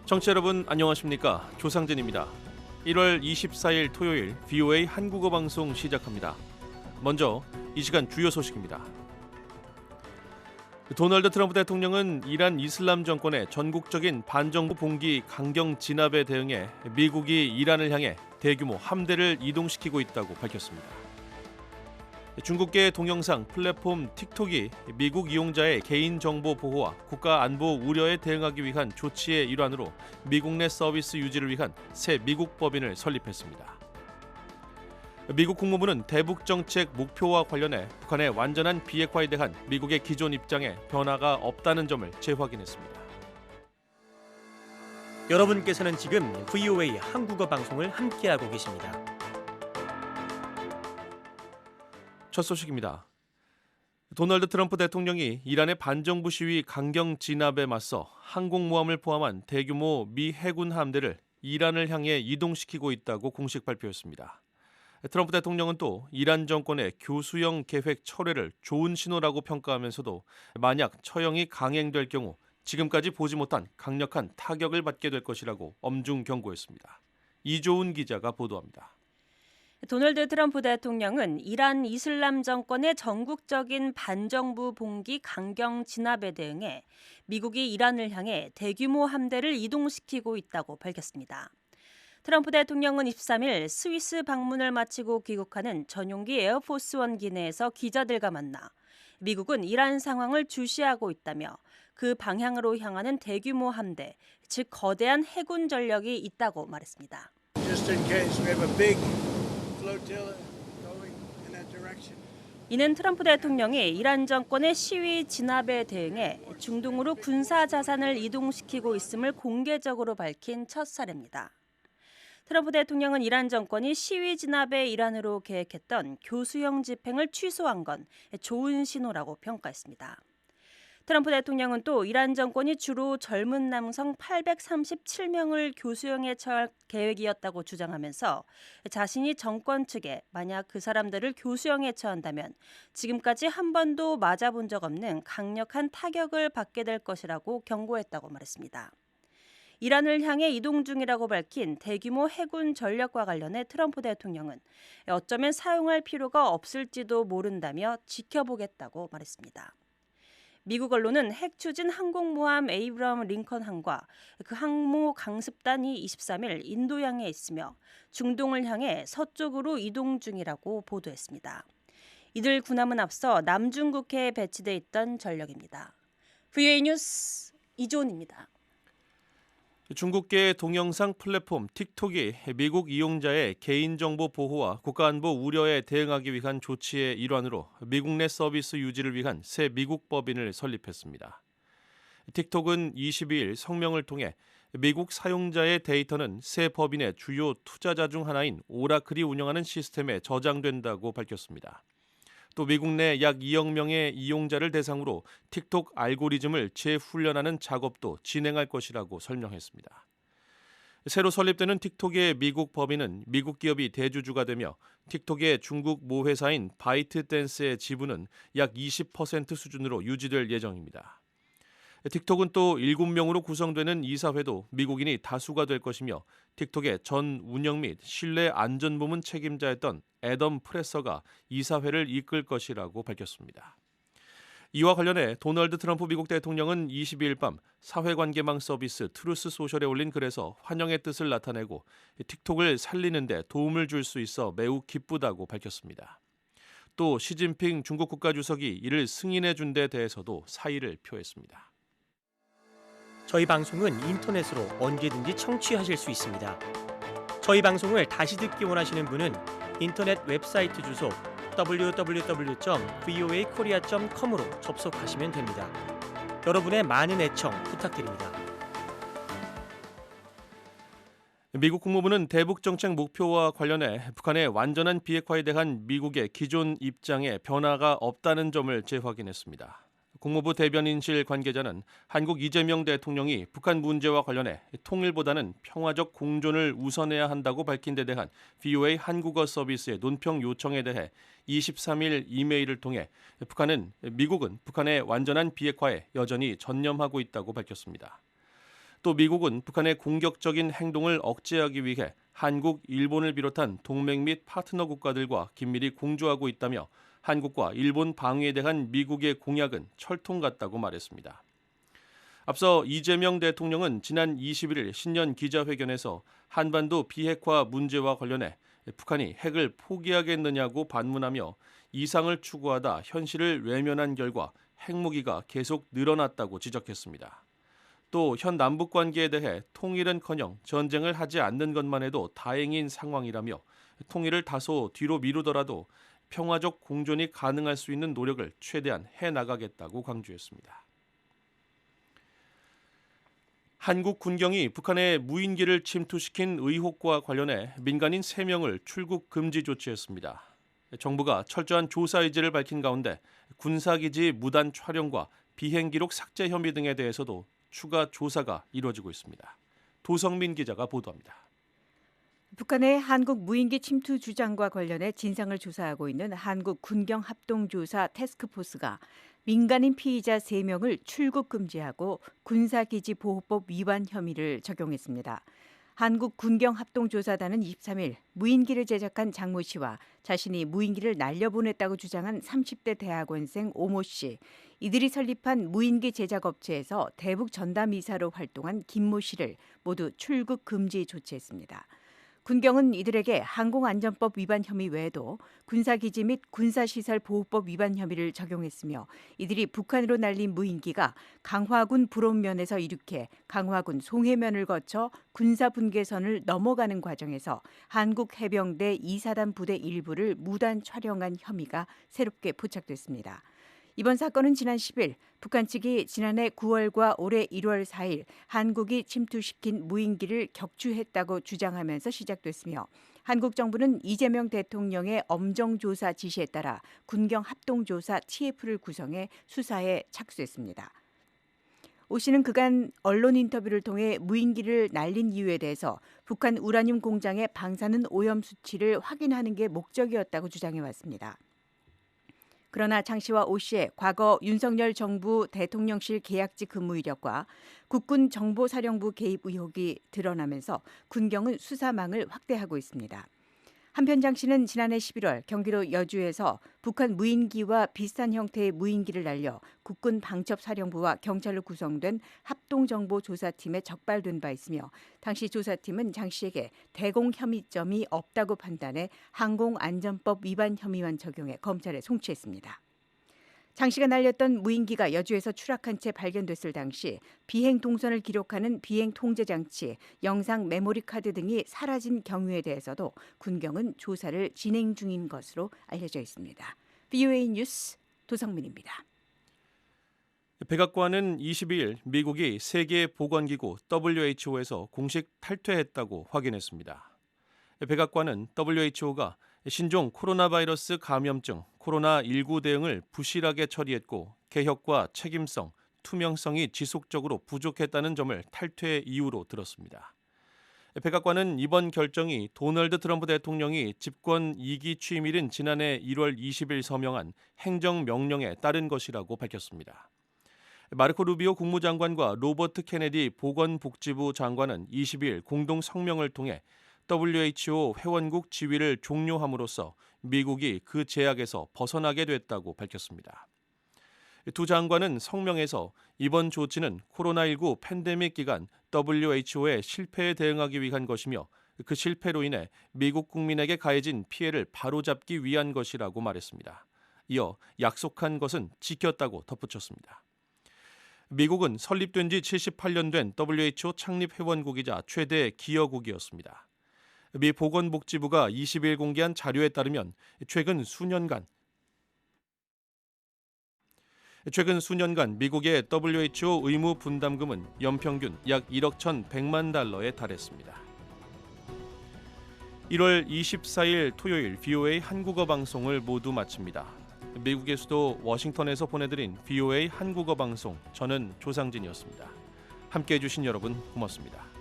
청취자 여러분 안녕하십니까? 조상진입니다. 1월 24일 토요일 VOA 한국어 방송 시작합니다. 먼저 이 시간 주요 소식입니다. 도널드 트럼프 대통령은 이란 이슬람 정권의 전국적인 반정부 봉기 강경 진압에 대응해 미국이 이란을 향해 대규모 함대를 이동시키고 있다고 밝혔습니다. 중국계 동영상 플랫폼 틱톡이 미국 이용자의 개인정보 보호와 국가안보 우려에 대응하기 위한 조치의 일환으로 미국 내 서비스 유지를 위한 새 미국 법인을 설립했습니다. 미국 국무부는 대북 정책 목표와 관련해 북한의 완전한 비핵화에 대한 미국의 기존 입장에 변화가 없다는 점을 재확인했습니다. 여러분께서는 지금 VOA 한국어 방송을 함께하고 계십니다. 첫 소식입니다. 도널드 트럼프 대통령이 이란의 반정부 시위 강경 진압에 맞서 항공모함을 포함한 대규모 미 해군 함대를 이란을 향해 이동시키고 있다고 공식 발표했습니다. 트럼프 대통령은 또 이란 정권의 교수형 계획 철회를 좋은 신호라고 평가하면서도 만약 처형이 강행될 경우 지금까지 보지 못한 강력한 타격을 받게 될 것이라고 엄중 경고했습니다. 이조은 기자가 보도합니다. 도널드 트럼프 대통령은 이란 이슬람 정권의 전국적인 반정부 봉기 강경 진압에 대응해 미국이 이란을 향해 대규모 함대를 이동시키고 있다고 밝혔습니다. 트럼프 대통령은 23일 스위스 방문을 마치고 귀국하는 전용기 에어포스원 기내에서 기자들과 만나 미국은 이란 상황을 주시하고 있다며 그 방향으로 향하는 대규모 함대, 즉 거대한 해군 전력이 있다고 말했습니다. 이는 트럼프 대통령이 이란 정권의 시위 진압에 대응해 중동으로 군사 자산을 이동시키고 있음을 공개적으로 밝힌 첫 사례입니다. 트럼프 대통령은 이란 정권이 시위 진압의 일환으로 계획했던 교수형 집행을 취소한 건 좋은 신호라고 평가했습니다. 트럼프 대통령은 또 이란 정권이 주로 젊은 남성 837명을 교수형에 처할 계획이었다고 주장하면서 자신이 정권 측에 만약 그 사람들을 교수형에 처한다면 지금까지 한 번도 맞아본 적 없는 강력한 타격을 받게 될 것이라고 경고했다고 말했습니다. 이란을 향해 이동 중이라고 밝힌 대규모 해군 전력과 관련해 트럼프 대통령은 어쩌면 사용할 필요가 없을지도 모른다며 지켜보겠다고 말했습니다. 미국 언론은 핵 추진 항공모함 에이브러함 링컨함과 그 항모 강습단이 23일 인도양에 있으며 중동을 향해 서쪽으로 이동 중이라고 보도했습니다. 이들 군함은 앞서 남중국해에 배치돼 있던 전력입니다. VOA 뉴스 이조은입니다. 중국계 동영상 플랫폼 틱톡이 미국 이용자의 개인정보 보호와 국가안보 우려에 대응하기 위한 조치의 일환으로 미국 내 서비스 유지를 위한 새 미국 법인을 설립했습니다. 틱톡은 22일 성명을 통해 미국 사용자의 데이터는 새 법인의 주요 투자자 중 하나인 오라클이 운영하는 시스템에 저장된다고 밝혔습니다. 또 미국 내 약 2억 명의 이용자를 대상으로 틱톡 알고리즘을 재훈련하는 작업도 진행할 것이라고 설명했습니다. 새로 설립되는 틱톡의 미국 법인은 미국 기업이 대주주가 되며 틱톡의 중국 모회사인 바이트댄스의 지분은 약 20% 수준으로 유지될 예정입니다. 틱톡은 또 7명으로 구성되는 이사회도 미국인이 다수가 될 것이며 틱톡의 전 운영 및 신뢰 안전부문 책임자였던 애덤 프레서가 이사회를 이끌 것이라고 밝혔습니다. 이와 관련해 도널드 트럼프 미국 대통령은 22일 밤 사회관계망 서비스 트루스 소셜에 올린 글에서 환영의 뜻을 나타내고 틱톡을 살리는 데 도움을 줄 수 있어 매우 기쁘다고 밝혔습니다. 또 시진핑 중국 국가주석이 이를 승인해 준 데 대해서도 사의를 표했습니다. 저희 방송은 인터넷으로 언제든지 청취하실 수 있습니다. 저희 방송을 다시 듣기 원하시는 분은 인터넷 웹사이트 주소 www.voakorea.com으로 접속하시면 됩니다. 여러분의 많은 애청 부탁드립니다. 미국 국무부는 대북 정책 목표와 관련해 북한의 완전한 비핵화에 대한 미국의 기존 입장에 변화가 없다는 점을 재확인했습니다. 국무부 대변인실 관계자는 한국 이재명 대통령이 북한 문제와 관련해 통일보다는 평화적 공존을 우선해야 한다고 밝힌 데 대한 VOA 한국어 서비스의 논평 요청에 대해 23일 이메일을 통해 미국은 북한의 완전한 비핵화에 여전히 전념하고 있다고 밝혔습니다. 또 미국은 북한의 공격적인 행동을 억제하기 위해 한국, 일본을 비롯한 동맹 및 파트너 국가들과 긴밀히 공조하고 있다며 한국과 일본 방위에 대한 미국의 공약은 철통 같다고 말했습니다. 앞서 이재명 대통령은 지난 21일 신년 기자회견에서 한반도 비핵화 문제와 관련해 북한이 핵을 포기하겠느냐고 반문하며 이상을 추구하다 현실을 외면한 결과 핵무기가 계속 늘어났다고 지적했습니다. 또 현 남북 관계에 대해 통일은커녕 전쟁을 하지 않는 것만 해도 다행인 상황이라며 통일을 다소 뒤로 미루더라도 평화적 공존이 가능할 수 있는 노력을 최대한 해나가겠다고 강조했습니다. 한국 군경이 북한의 무인기를 침투시킨 의혹과 관련해 민간인 3명을 출국 금지 조치했습니다. 정부가 철저한 조사 의지를 밝힌 가운데 군사기지 무단 촬영과 비행 기록 삭제 혐의 등에 대해서도 추가 조사가 이루어지고 있습니다. 도성민 기자가 보도합니다. 북한의 한국 무인기 침투 주장과 관련해 진상을 조사하고 있는 한국 군경 합동조사 태스크포스가 민간인 피의자 3명을 출국 금지하고 군사기지 보호법 위반 혐의를 적용했습니다. 한국 군경 합동조사단은 23일 무인기를 제작한 장모 씨와 자신이 무인기를 날려보냈다고 주장한 30대 대학원생 오모 씨, 이들이 설립한 무인기 제작 업체에서 대북 전담 이사로 활동한 김모 씨를 모두 출국 금지 조치했습니다. 군경은 이들에게 항공안전법 위반 혐의 외에도 군사기지 및 군사시설 보호법 위반 혐의를 적용했으며 이들이 북한으로 날린 무인기가 강화군 불온면에서 이륙해 강화군 송해면을 거쳐 군사분계선을 넘어가는 과정에서 한국해병대 2사단 부대 일부를 무단 촬영한 혐의가 새롭게 포착됐습니다. 이번 사건은 지난 10일 북한 측이 지난해 9월과 올해 1월 4일 한국이 침투시킨 무인기를 격추했다고 주장하면서 시작됐으며 한국 정부는 이재명 대통령의 엄정조사 지시에 따라 군경 합동조사 TF를 구성해 수사에 착수했습니다. 오 씨는 그간 언론 인터뷰를 통해 무인기를 날린 이유에 대해서 북한 우라늄 공장의 방사능 오염 수치를 확인하는 게 목적이었다고 주장해왔습니다. 그러나 장 씨와 오 씨의 과거 윤석열 정부 대통령실 계약직 근무 이력과 국군 정보사령부 개입 의혹이 드러나면서 군경은 수사망을 확대하고 있습니다. 한편 장 씨는 지난해 11월 경기도 여주에서 북한 무인기와 비슷한 형태의 무인기를 날려 국군 방첩사령부와 경찰로 구성된 합동정보조사팀에 적발된 바 있으며 당시 조사팀은 장 씨에게 대공 혐의점이 없다고 판단해 항공안전법 위반 혐의만 적용해 검찰에 송치했습니다. 장 씨가 날렸던 무인기가 여주에서 추락한 채 발견됐을 당시 비행 동선을 기록하는 비행 통제 장치, 영상 메모리 카드 등이 사라진 경위에 대해서도 군경은 조사를 진행 중인 것으로 알려져 있습니다. VOA 뉴스 도성민입니다. 백악관은 22일 미국이 세계보건기구 WHO에서 공식 탈퇴했다고 확인했습니다. 백악관은 WHO가 신종 코로나 바이러스 감염증 코로나19 대응을 부실하게 처리했고 개혁과 책임성, 투명성이 지속적으로 부족했다는 점을 탈퇴 이유로 들었습니다. 백악관은 이번 결정이 도널드 트럼프 대통령이 집권 2기 취임일인 지난해 1월 20일 서명한 행정명령에 따른 것이라고 밝혔습니다. 마르코 루비오 국무장관과 로버트 케네디 보건복지부 장관은 22일 공동 성명을 통해 WHO 회원국 지위를 종료함으로써 미국이 그 제약에서 벗어나게 됐다고 밝혔습니다. 두 장관은 성명에서 이번 조치는 코로나19 팬데믹 기간 WHO의 실패에 대응하기 위한 것이며 그 실패로 인해 미국 국민에게 가해진 피해를 바로잡기 위한 것이라고 말했습니다. 이어 약속한 것은 지켰다고 덧붙였습니다. 미국은 설립된 지 78년 된 WHO 창립 회원국이자 최대 기여국이었습니다. 미 보건복지부가 20일 공개한 자료에 따르면 최근 수년간 미국의 WHO 의무 분담금은 연평균 약 1억 1,100만 달러에 달했습니다. 1월 24일 토요일 VOA 한국어 방송을 모두 마칩니다. 미국의 수도 워싱턴에서 보내드린 VOA 한국어 방송, 저는 조상진이었습니다. 함께해 주신 여러분 고맙습니다.